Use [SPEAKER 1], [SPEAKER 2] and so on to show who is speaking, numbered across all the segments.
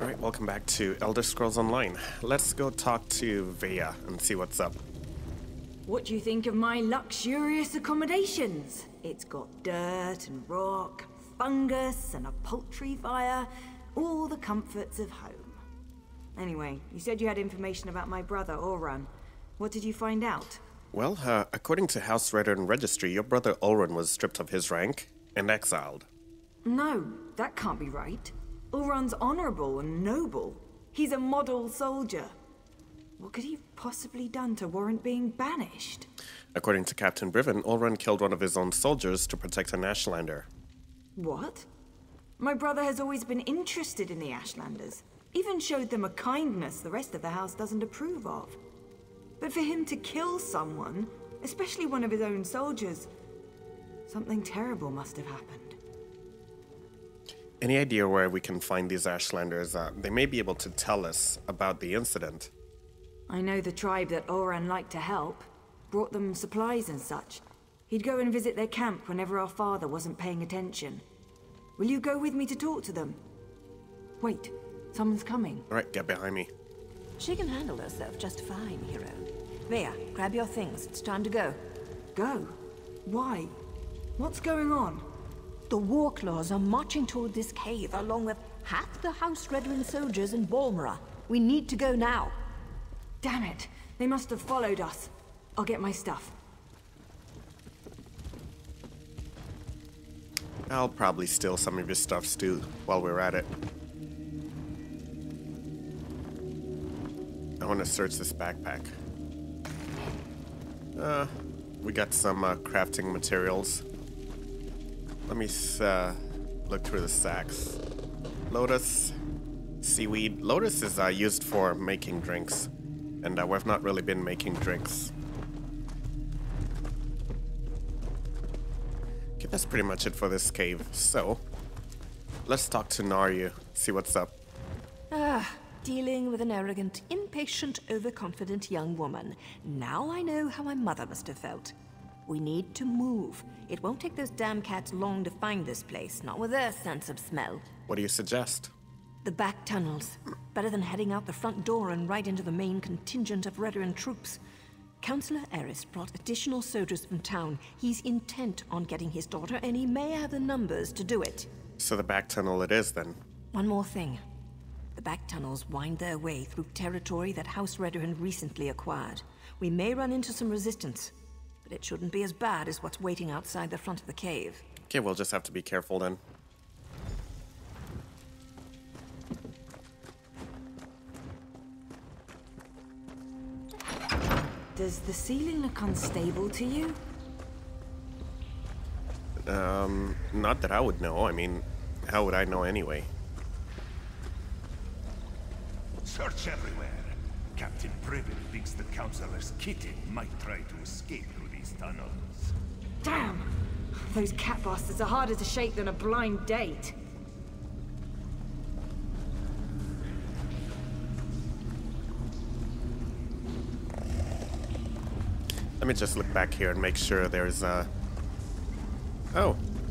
[SPEAKER 1] Alright, welcome back to Elder Scrolls Online. Let's go talk to Vea and see what's up.
[SPEAKER 2] What do you think of my luxurious accommodations? It's got dirt and rock, fungus and a poultry fire, all the comforts of home. Anyway, you said you had information about my brother, Ald'ruhn. What did you find out?
[SPEAKER 1] Well, according to House Reddern Registry, your brother Ald'ruhn was stripped of his rank and exiled.
[SPEAKER 2] No, that can't be right. Ald'ruhn's honorable and noble. He's a model soldier. What could he have possibly done to warrant being banished?
[SPEAKER 1] According to Captain Briven, Ald'ruhn killed one of his own soldiers to protect an Ashlander.
[SPEAKER 2] What? My brother has always been interested in the Ashlanders. Even showed them a kindness the rest of the house doesn't approve of. But for him to kill someone, especially one of his own soldiers, something terrible must have happened.
[SPEAKER 1] Any idea where we can find these Ashlanders? They may be able to tell us about the incident.
[SPEAKER 2] I know the tribe that Ald'ruhn liked to help. Brought them supplies and such. He'd go and visit their camp whenever our father wasn't paying attention. Will you go with me to talk to them? Wait, someone's coming.
[SPEAKER 1] Alright, get behind me.
[SPEAKER 3] She can handle herself just fine, hero. Vea, grab your things. It's time to go.
[SPEAKER 2] Go? Why? What's going on?
[SPEAKER 3] The Warclaws are marching toward this cave, along with half the House Reddern soldiers in Balmora. We need to go now.
[SPEAKER 2] Damn it! They must have followed us. I'll get my stuff.
[SPEAKER 1] I'll probably steal some of your stuff, Stu, while we're at it. I want to search this backpack. We got some crafting materials. Let me look through the sacks. Lotus, seaweed. Lotus is used for making drinks, and we've not really been making drinks. Okay, that's pretty much it for this cave. So, let's talk to Naryu, see what's up.
[SPEAKER 3] Dealing with an arrogant, impatient, overconfident young woman. Now I know how my mother must have felt. We need to move. It won't take those damn cats long to find this place, not with their sense of smell.
[SPEAKER 1] What do you suggest?
[SPEAKER 3] The back tunnels. Better than heading out the front door and right into the main contingent of Reddern troops. Councillor Eris brought additional soldiers from town. He's intent on getting his daughter, and he may have the numbers to do it.
[SPEAKER 1] So the back tunnel it is, then.
[SPEAKER 3] One more thing. The back tunnels wind their way through territory that House Reddern recently acquired. We may run into some resistance, but it shouldn't be as bad as what's waiting outside the front of the cave.
[SPEAKER 1] Okay, we'll just have to be careful then.
[SPEAKER 2] Does the ceiling look unstable to you?
[SPEAKER 1] Not that I would know. I mean, how would I know anyway?
[SPEAKER 4] Search everywhere. Captain Privet thinks the Councillor's kitten might try to escape through these tunnels.
[SPEAKER 2] Damn! Those cat bastards are harder to shake than a blind date.
[SPEAKER 1] Let me just look back here and make sure there's Oh,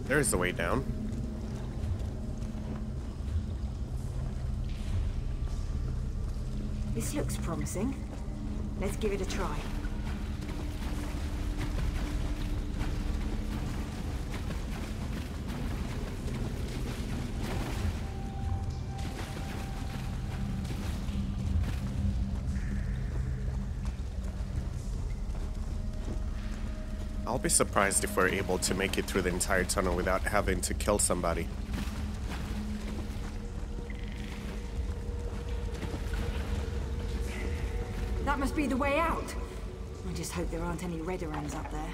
[SPEAKER 1] there's the way down.
[SPEAKER 2] This looks promising. Let's give it a try.
[SPEAKER 1] I'll be surprised if we're able to make it through the entire tunnel without having to kill somebody.
[SPEAKER 2] That must be the way out. I just hope there aren't any Redderans up there.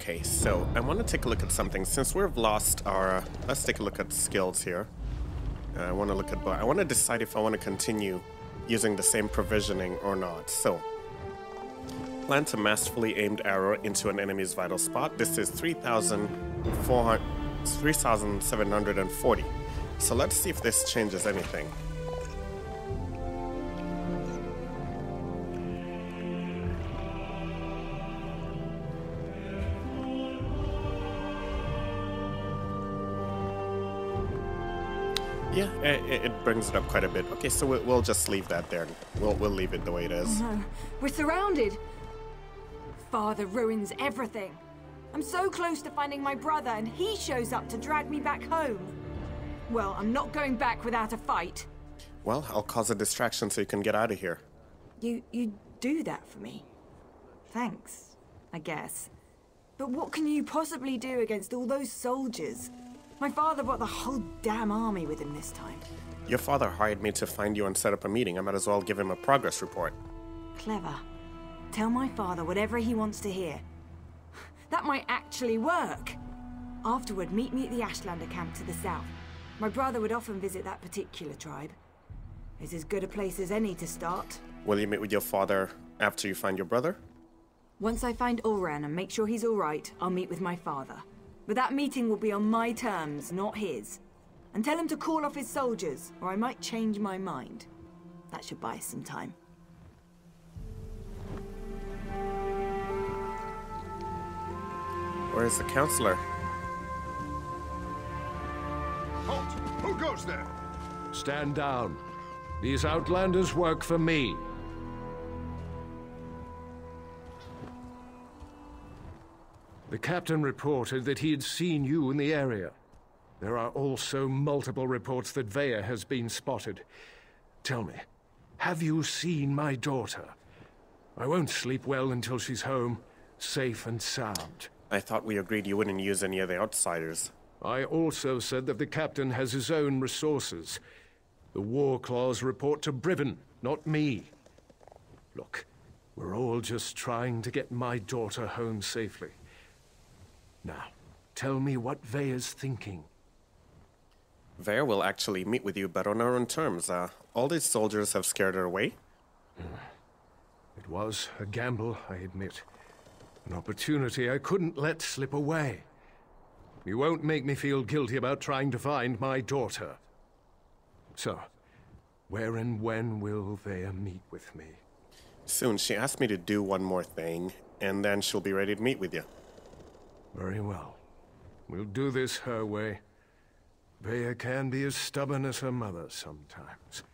[SPEAKER 1] Okay, so I want to take a look at something. Since we've lost our... let's take a look at skills here. I want to look at... I want to decide if I want to continue using the same provisioning or not. So, Plant a masterfully aimed arrow into an enemy's vital spot. This is 3,740. So let's see if this changes anything. Yeah, it brings it up quite a bit. Okay, so we'll just leave that there. We'll leave it the way it is.
[SPEAKER 2] Oh no, we're surrounded. Father ruins everything. I'm so close to finding my brother, and he shows up to drag me back home. Well, I'm not going back without a fight.
[SPEAKER 1] Well, I'll cause a distraction so you can get out of here.
[SPEAKER 2] You do that for me? Thanks, I guess. But what can you possibly do against all those soldiers? My father brought the whole damn army with him this time.
[SPEAKER 1] Your father hired me to find you and set up a meeting. I might as well give him a progress report.
[SPEAKER 2] Clever. Tell my father whatever he wants to hear. That might actually work. Afterward, meet me at the Ashlander camp to the south. My brother would often visit that particular tribe. It's as good a place as any to start.
[SPEAKER 1] Will you meet with your father after you find your brother?
[SPEAKER 2] Once I find Ald'ruhn and make sure he's all right, I'll meet with my father. But that meeting will be on my terms, not his. And tell him to call off his soldiers, or I might change my mind. That should buy us some time.
[SPEAKER 1] Where is the counselor?
[SPEAKER 5] Halt! Who goes there?
[SPEAKER 6] Stand down. These outlanders work for me. The captain reported that he had seen you in the area. There are also multiple reports that Vaya has been spotted. Tell me, have you seen my daughter? I won't sleep well until she's home, safe and sound.
[SPEAKER 1] I thought we agreed you wouldn't use any of the outsiders.
[SPEAKER 6] I also said that the captain has his own resources. The war claws report to Brivin, not me. Look, we're all just trying to get my daughter home safely. Now, tell me what Vaya's thinking.
[SPEAKER 1] Vaya will actually meet with you, but on our own terms. All these soldiers have scared her away?
[SPEAKER 6] It was a gamble, I admit. An opportunity I couldn't let slip away. You won't make me feel guilty about trying to find my daughter. So, where and when will Vaya meet with me?
[SPEAKER 1] Soon. She asked me to do one more thing, and then she'll be ready to meet with you.
[SPEAKER 6] Very well. We'll do this her way. Vaya can be as stubborn as her mother sometimes.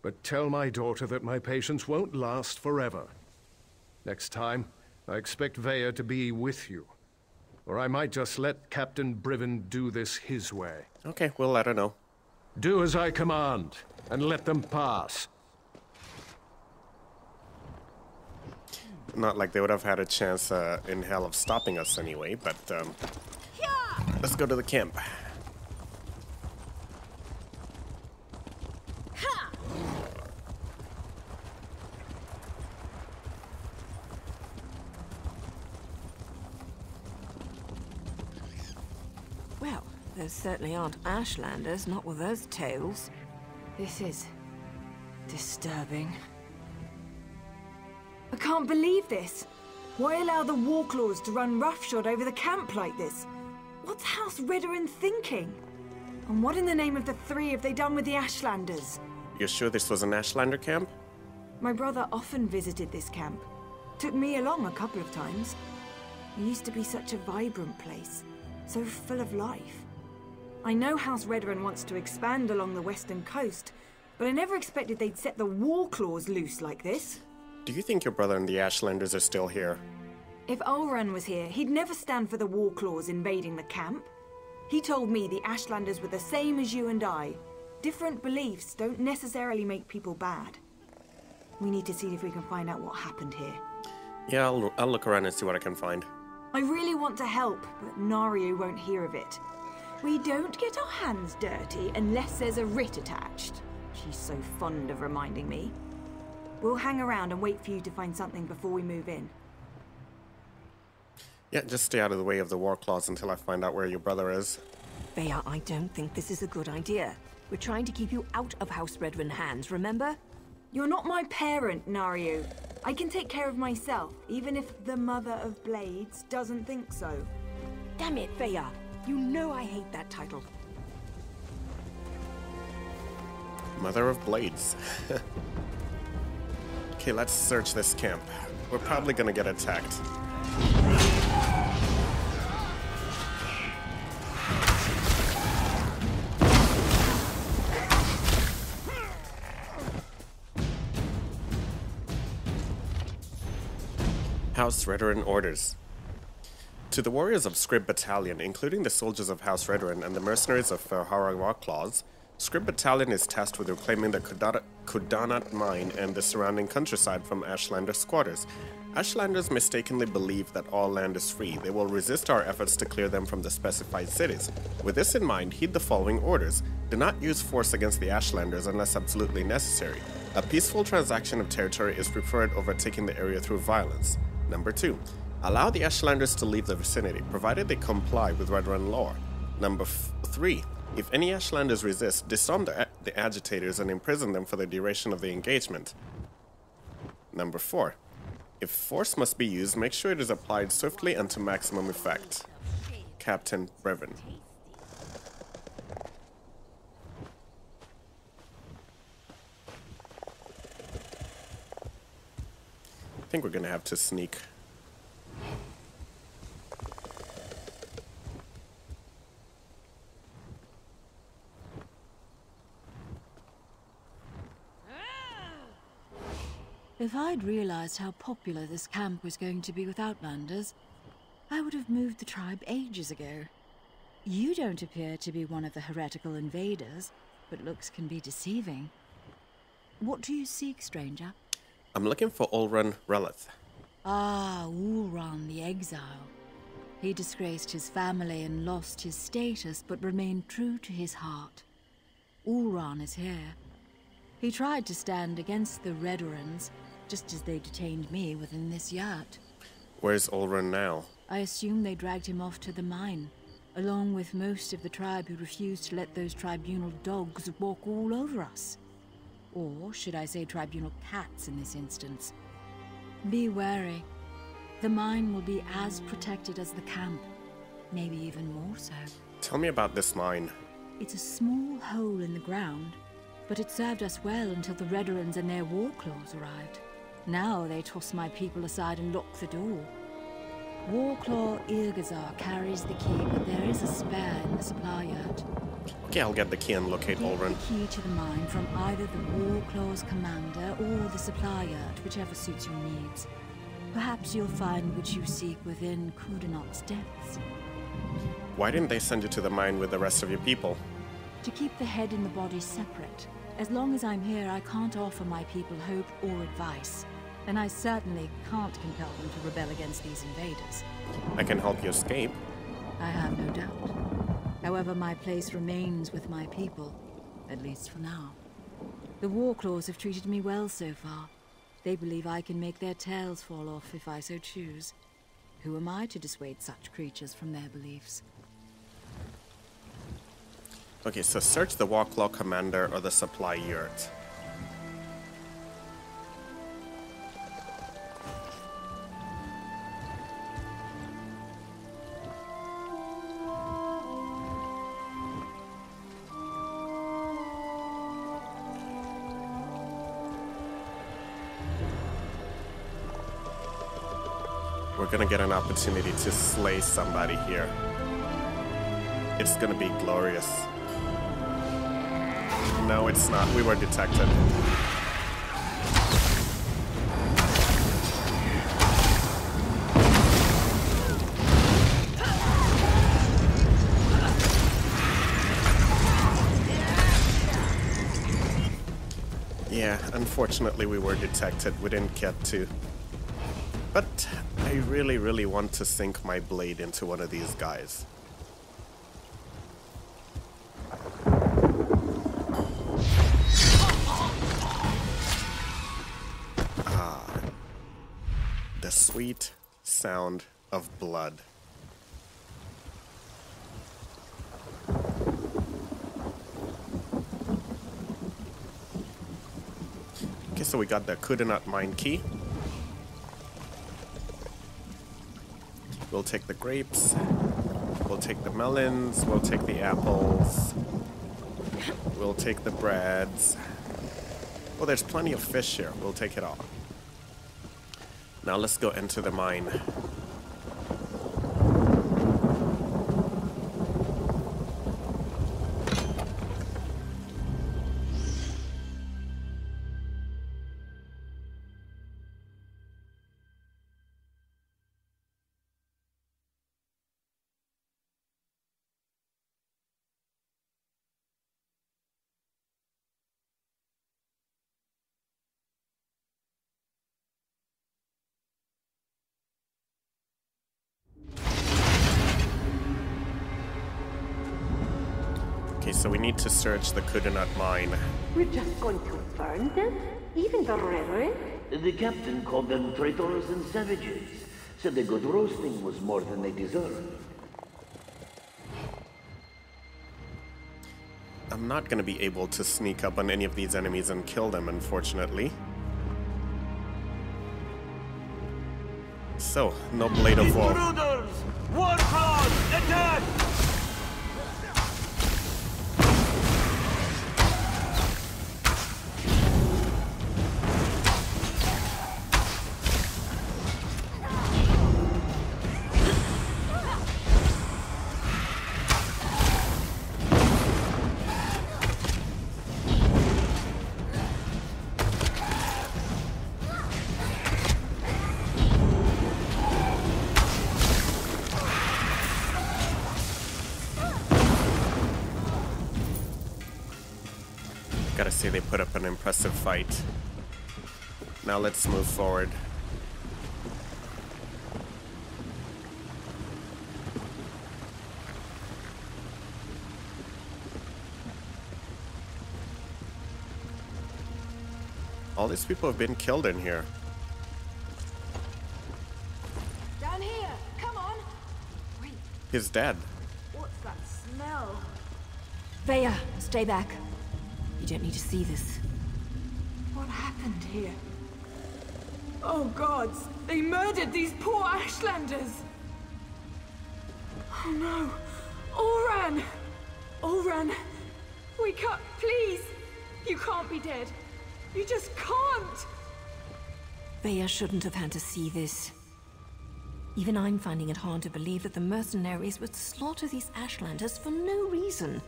[SPEAKER 6] But tell my daughter that my patience won't last forever. Next time, I expect Vaya to be with you. Or I might just let Captain Brivin do this his way.
[SPEAKER 1] Okay, we'll let her know.
[SPEAKER 6] Do as I command, and let them pass.
[SPEAKER 1] Not like they would have had a chance in hell of stopping us anyway, but let's go to the camp.
[SPEAKER 3] Well, those certainly aren't Ashlanders, not with those tails.
[SPEAKER 2] This is disturbing. I can't believe this. Why allow the Warclaws to run roughshod over the camp like this? What's House Ridderin thinking? And what in the name of the three have they done with the Ashlanders?
[SPEAKER 1] You're sure this was an Ashlander camp?
[SPEAKER 2] My brother often visited this camp. Took me along a couple of times. It used to be such a vibrant place, so full of life. I know House Ridderin wants to expand along the western coast, but I never expected they'd set the Warclaws loose like this.
[SPEAKER 1] Do you think your brother and the Ashlanders are still here?
[SPEAKER 2] If Ald'ruhn was here, he'd never stand for the Warclaws invading the camp. He told me the Ashlanders were the same as you and I. Different beliefs don't necessarily make people bad. We need to see if we can find out what happened here.
[SPEAKER 1] Yeah, I'll look around and see what I can find.
[SPEAKER 2] I really want to help, but Naryu won't hear of it. We don't get our hands dirty unless there's a writ attached. She's so fond of reminding me. We'll hang around and wait for you to find something before we move in.
[SPEAKER 1] Yeah, just stay out of the way of the Warclaws until I find out where your brother is.
[SPEAKER 3] Vaya, I don't think this is a good idea. We're trying to keep you out of House Ridderin hands, remember?
[SPEAKER 2] You're not my parent, Naryu. I can take care of myself, even if the Mother of Blades doesn't think so.
[SPEAKER 3] Damn it, Veya. You know I hate that title.
[SPEAKER 1] Mother of Blades. Okay, let's search this camp. We're probably gonna get attacked. House Redoran orders. To the warriors of Scrib Battalion, including the soldiers of House Redoran and the mercenaries of Vvardenfell Claws, Scrib Battalion is tasked with reclaiming the Kudanat mine and the surrounding countryside from Ashlander's squatters. Ashlanders mistakenly believe that all land is free. They will resist our efforts to clear them from the specified cities. With this in mind, heed the following orders. Do not use force against the Ashlanders unless absolutely necessary. A peaceful transaction of territory is preferred over taking the area through violence. Number 2. Allow the Ashlanders to leave the vicinity, provided they comply with Redoran law. Number 3. If any Ashlanders resist, disarm the agitators and imprison them for the duration of the engagement. Number 4. If force must be used, make sure it is applied swiftly and to maximum effect. Captain Brevin. I think we're gonna have to sneak.
[SPEAKER 7] If I'd realized how popular this camp was going to be with Outlanders, I would have moved the tribe ages ago. You don't appear to be one of the heretical invaders, but looks can be deceiving. What do you seek, stranger?
[SPEAKER 1] I'm looking for Ald'ruhn Relith.
[SPEAKER 7] Ah, Ald'ruhn the Exile. He disgraced his family and lost his status, but remained true to his heart. Ald'ruhn is here. He tried to stand against the Redorans, just as they detained me within this yurt.
[SPEAKER 1] Where's Ald'ruhn now?
[SPEAKER 7] I assume they dragged him off to the mine, along with most of the tribe who refused to let those tribunal dogs walk all over us. Or should I say tribunal cats in this instance? Be wary. The mine will be as protected as the camp, maybe even more so.
[SPEAKER 1] Tell me about this mine.
[SPEAKER 7] It's a small hole in the ground, but it served us well until the Redorans and their war claws arrived. Now they toss my people aside and lock the door. Warclaw Irgazar carries the key, but there is a spare in the supply yurt.
[SPEAKER 1] Okay, I'll get the key and locate
[SPEAKER 7] Get
[SPEAKER 1] Ald'ruhn.
[SPEAKER 7] the key to the mine from either the Warclaw's commander or the supply yurt, whichever suits your needs. Perhaps you'll find what you seek within Kudanat's depths.
[SPEAKER 1] Why didn't they send you to the mine with the rest of your people?
[SPEAKER 7] To keep the head and the body separate. As long as I'm here, I can't offer my people hope or advice. And I certainly can't compel them to rebel against these invaders.
[SPEAKER 1] I can help you escape.
[SPEAKER 7] I have no doubt. However, my place remains with my people, at least for now. The Warclaws have treated me well so far. They believe I can make their tails fall off if I so choose. Who am I to dissuade such creatures from their beliefs?
[SPEAKER 1] Okay, so search the Warclaw commander or the supply yurt. We're gonna get an opportunity to slay somebody here. It's gonna be glorious. No, it's not. We were detected. Yeah, unfortunately we were detected. We didn't get to. But I really, really want to sink my blade into one of these guys. Ah, the sweet sound of blood. Okay, so we got the Kudanat mine key. We'll take the grapes. We'll take the melons. We'll take the apples. We'll take the breads. Oh, there's plenty of fish here. We'll take it all. Now let's go into the mine. Okay, so we need to search the Kudunat mine.
[SPEAKER 8] We're just going to burn them? Even the Reverend?
[SPEAKER 9] The captain called them traitors and savages. Said the good roasting was more than they deserved.
[SPEAKER 1] I'm not going to be able to sneak up on any of these enemies and kill them, unfortunately. So, no Blade of Woe.
[SPEAKER 9] Intruders! Warclaws! Attack!
[SPEAKER 1] Gotta say they put up an impressive fight. Now let's move forward. All these people have been killed in here.
[SPEAKER 2] Down here! Come on! Wait,
[SPEAKER 1] He's dead.
[SPEAKER 2] what's that smell?
[SPEAKER 3] Veya, stay back. You don't need to see this.
[SPEAKER 2] What happened here? Oh gods! They murdered these poor Ashlanders! Oh no! Allran! Allran! Wake up, please! You can't be dead! You just can't!
[SPEAKER 3] Veya shouldn't have had to see this. Even I'm finding it hard to believe that the mercenaries would slaughter these Ashlanders for no reason.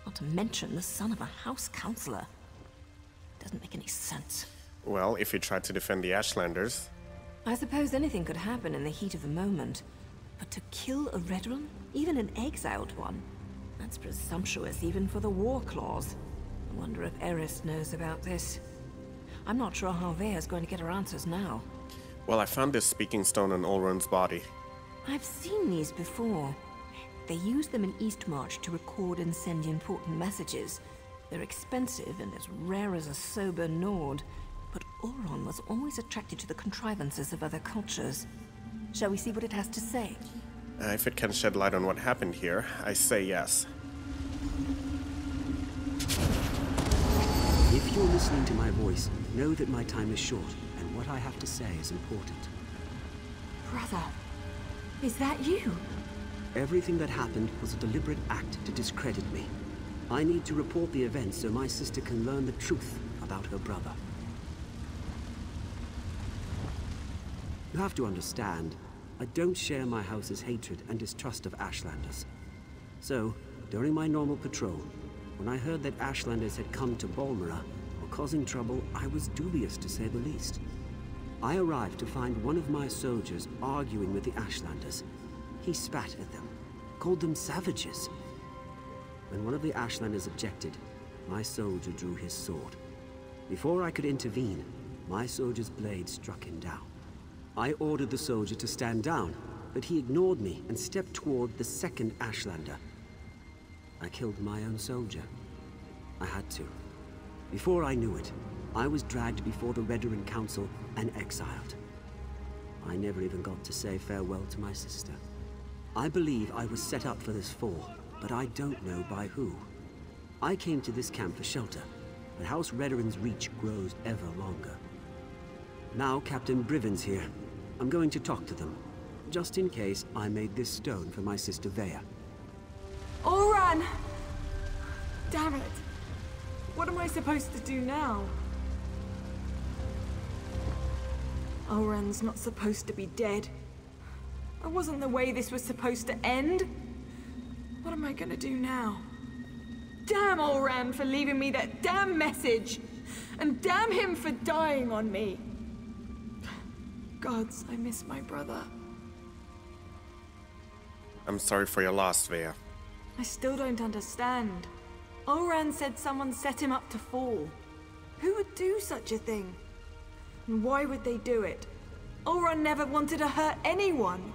[SPEAKER 3] Not to mention the son of a house counselor. Doesn't make any sense.
[SPEAKER 1] Well, if he tried to defend the Ashlanders.
[SPEAKER 3] I suppose anything could happen in the heat of the moment. But to kill a Redrun, even an exiled one, that's presumptuous even for the war clause. I wonder if Eris knows about this. I'm not sure how Veya's going to get her answers now.
[SPEAKER 1] Well, I found this speaking stone on Ald'ruhn's body.
[SPEAKER 3] I've seen these before. They use them in Eastmarch to record and send important messages. They're expensive and as rare as a sober Nord, but Ald'ruhn was always attracted to the contrivances of other cultures. Shall we see what it has to say?
[SPEAKER 1] If it can shed light on what happened here, I say yes.
[SPEAKER 10] If you're listening to my voice, know that my time is short, and what I have to say is important.
[SPEAKER 2] Brother, is that you?
[SPEAKER 10] Everything that happened was a deliberate act to discredit me. I need to report the events so my sister can learn the truth about her brother. You have to understand, I don't share my house's hatred and distrust of Ashlanders. So, during my normal patrol, when I heard that Ashlanders had come to Balmora, or causing trouble, I was dubious to say the least. I arrived to find one of my soldiers arguing with the Ashlanders. He spat at them, called them savages. When one of the Ashlanders objected, my soldier drew his sword. Before I could intervene, my soldier's blade struck him down. I ordered the soldier to stand down, but he ignored me and stepped toward the second Ashlander. I killed my own soldier. I had to. Before I knew it, I was dragged before the Redoran Council and exiled. I never even got to say farewell to my sister. I believe I was set up for this fall, but I don't know by who. I came to this camp for shelter, but House Redoran's reach grows ever longer. Now Captain Briven's here. I'm going to talk to them. just in case, I made this stone for my sister Vea.
[SPEAKER 2] Oran! Damn it. What am I supposed to do now? Oran's not supposed to be dead. That wasn't the way this was supposed to end. What am I gonna do now? Damn Oran for leaving me that damn message! And damn him for dying on me! Gods, I miss my brother.
[SPEAKER 1] I'm sorry for your loss, Vea.
[SPEAKER 2] I still don't understand. Oran said someone set him up to fall. Who would do such a thing? And why would they do it? Oran never wanted to hurt anyone.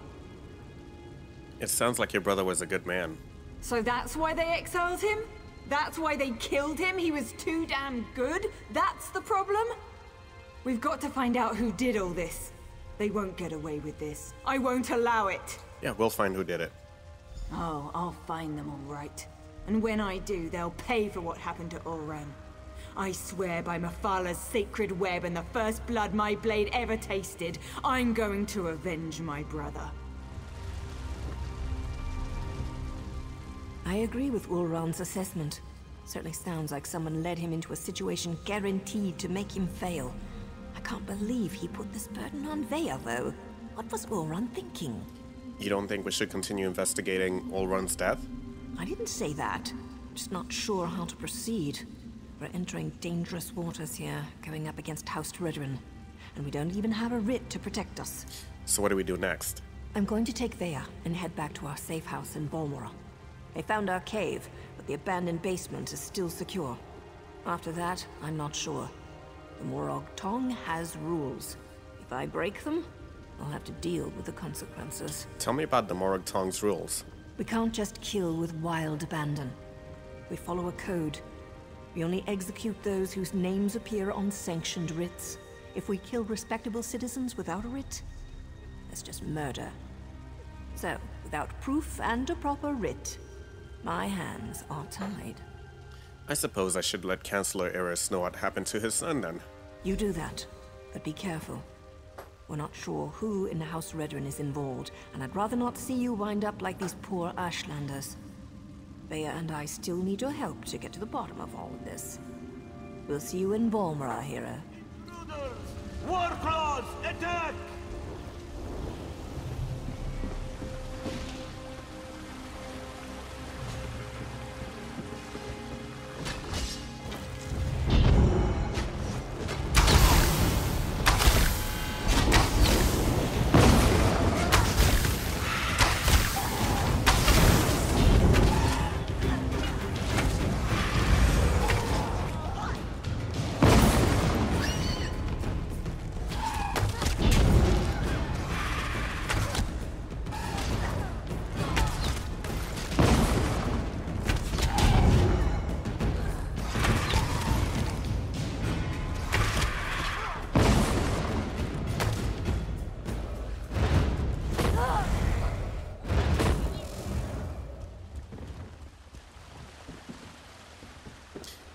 [SPEAKER 1] It sounds like your brother was a good man.
[SPEAKER 2] So that's why they exiled him? That's why they killed him? He was too damn good? That's the problem? We've got to find out who did all this. They won't get away with this. I won't allow it.
[SPEAKER 1] Yeah, we'll find who did it.
[SPEAKER 2] Oh, I'll find them all right. And when I do, they'll pay for what happened to Oran. I swear by Mephala''s sacred web and the first blood my blade ever tasted, I'm going to avenge my brother.
[SPEAKER 3] I agree with Ulron's assessment. Certainly sounds like someone led him into a situation guaranteed to make him fail. I can't believe he put this burden on Vea, though. What was Ulron thinking?
[SPEAKER 1] You don't think we should continue investigating Ulron's death?
[SPEAKER 3] I didn't say that. Just not sure how to proceed. We're entering dangerous waters here, going up against House Vvardenfell. And we don't even have a writ to protect us.
[SPEAKER 1] So what do we do next?
[SPEAKER 3] I'm going to take Vea and head back to our safe house in Balmora. They found our cave, but the abandoned basement is still secure. After that, I'm not sure. The Morag Tong has rules. If I break them, I'll have to deal with the consequences.
[SPEAKER 1] Tell me about the Morag Tong's rules.
[SPEAKER 3] We can't just kill with wild abandon. We follow a code. We only execute those whose names appear on sanctioned writs. If we kill respectable citizens without a writ, that's just murder. So, without proof and a proper writ, my hands are tied.
[SPEAKER 1] I suppose I should let Chancellor Eris know what happened to his son, then.
[SPEAKER 3] You do that, but be careful. We're not sure who in the House Vvardenfell is involved, and I'd rather not see you wind up like these poor Ashlanders. Vea and I still need your help to get to the bottom of all of this. We'll see you in Balmora, hero.
[SPEAKER 9] Warclaws, attack!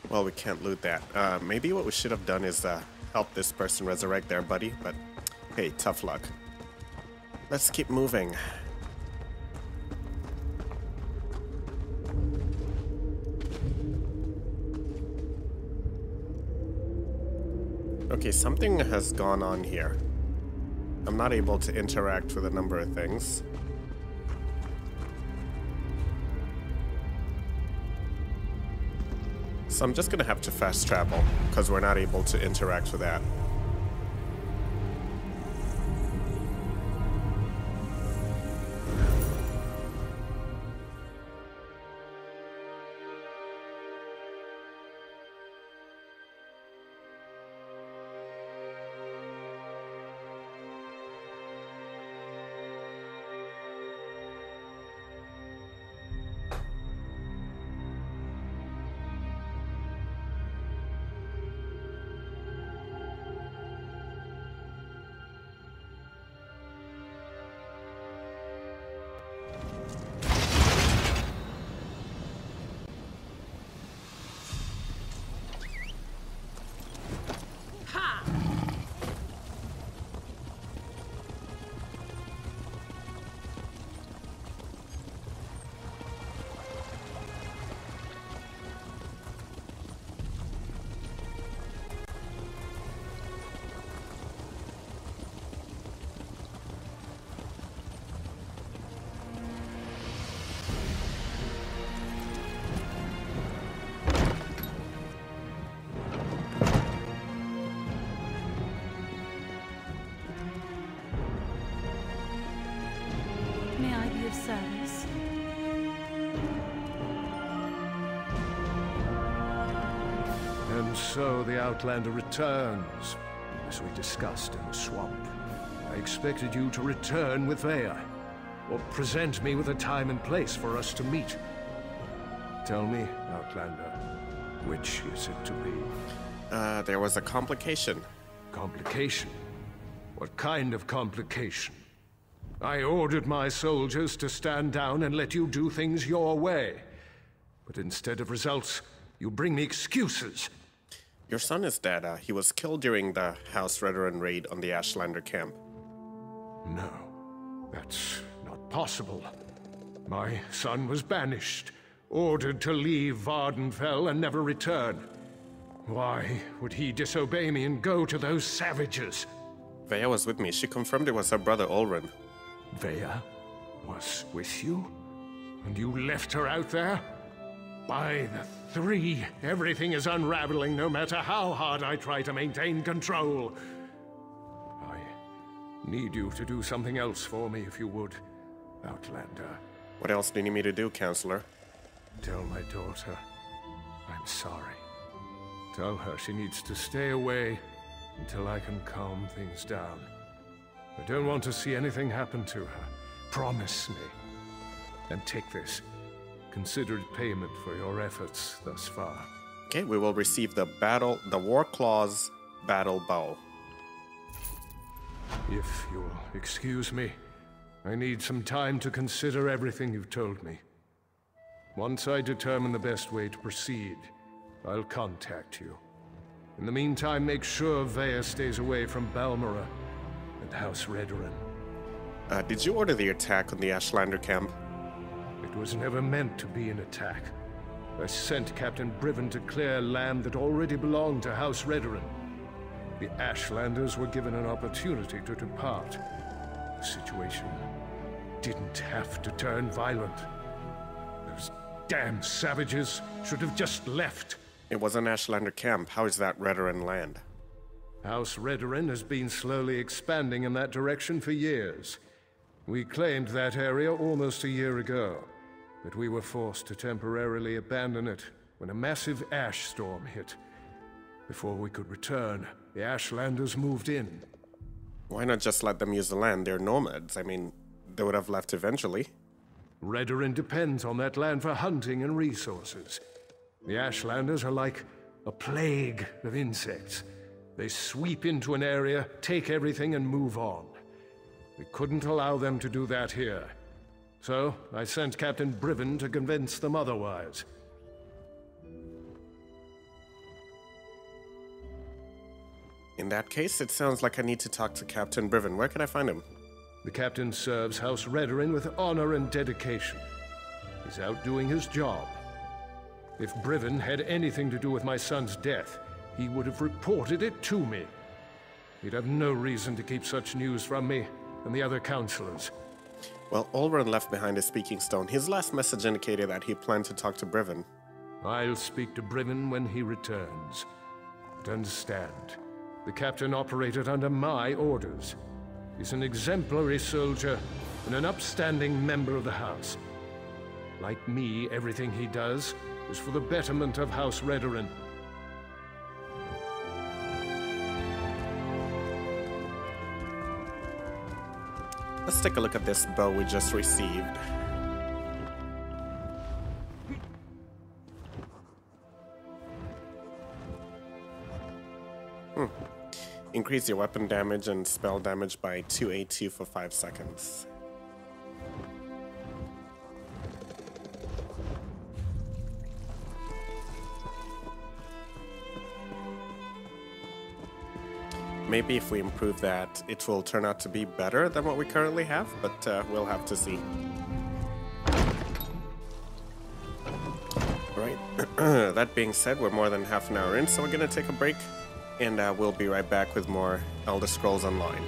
[SPEAKER 1] Well, we can't loot that. Maybe what we should have done is help this person resurrect their buddy, but hey, tough luck. Let's keep moving. Okay, something has gone on here. I'm not able to interact with a number of things. So I'm just gonna have to fast travel, because we're not able to interact with that.
[SPEAKER 7] service.
[SPEAKER 6] And so the Outlander returns, as we discussed in the swamp. I expected you to return with Vaya, or present me with a time and place for us to meet. Tell me, Outlander, which is it to be?
[SPEAKER 1] There was a complication.
[SPEAKER 6] Complication? What kind of complication? I ordered my soldiers to stand down and let you do things your way. But instead of results, you bring me excuses.
[SPEAKER 1] Your son is dead. He was killed during the House Redderin raid on the Ashlander camp.
[SPEAKER 6] No, that's not possible. My son was banished, ordered to leave Vvardenfell and never return. Why would he disobey me and go to those savages?
[SPEAKER 1] Vaya was with me. She confirmed it was her brother Ald'ruhn.
[SPEAKER 6] Vaya was with you? And you left her out there? By the three, everything is unraveling no matter how hard I try to maintain control. I need you to do something else for me, if you would, Outlander.
[SPEAKER 1] What else do you need me to do, Counselor?
[SPEAKER 6] Tell my daughter I'm sorry. Tell her she needs to stay away until I can calm things down. I don't want to see anything happen to her. Promise me. And take this. Considered payment for your efforts thus far.
[SPEAKER 1] Okay, we will receive the War Claws Battle Bow.
[SPEAKER 6] If you'll excuse me, I need some time to consider everything you've told me. Once I determine the best way to proceed, I'll contact you. In the meantime, make sure Vaya stays away from Balmora and House Redderin.
[SPEAKER 1] Did you order the attack on the Ashlander camp?
[SPEAKER 6] It was never meant to be an attack. I sent Captain Briven to clear land that already belonged to House Redderin. The Ashlanders were given an opportunity to depart. The situation didn't have to turn violent. Those damn savages should have just left.
[SPEAKER 1] It was an Ashlander camp. How is that Redderin land?
[SPEAKER 6] House Redderin has been slowly expanding in that direction for years. We claimed that area almost a year ago, but we were forced to temporarily abandon it when a massive ash storm hit. Before we could return, the Ashlanders moved in.
[SPEAKER 1] Why not just let them use the land? They're nomads. I mean, they would have left eventually.
[SPEAKER 6] Redderin depends on that land for hunting and resources. The Ashlanders are like a plague of insects. They sweep into an area, take everything, and move on. We couldn't allow them to do that here. So, I sent Captain Briven to convince them otherwise.
[SPEAKER 1] In that case, it sounds like I need to talk to Captain Briven. Where can I find him?
[SPEAKER 6] The captain serves House Redderin with honor and dedication. He's out doing his job. If Briven had anything to do with my son's death, he would have reported it to me. He'd have no reason to keep such news from me and the other counselors.
[SPEAKER 1] Well, Ald'ruhn left behind a speaking stone. His last message indicated that he planned to talk to Briven.
[SPEAKER 6] I'll speak to Briven when he returns. But understand, the captain operated under my orders. He's an exemplary soldier and an upstanding member of the House. Like me, everything he does is for the betterment of House Redderin.
[SPEAKER 1] Let's take a look at this bow we just received. Increase your weapon damage and spell damage by 282 for 5 seconds. Maybe if we improve that, it will turn out to be better than what we currently have, but we'll have to see. Right. That being said, we're more than half an hour in, so we're going to take a break, and we'll be right back with more Elder Scrolls Online.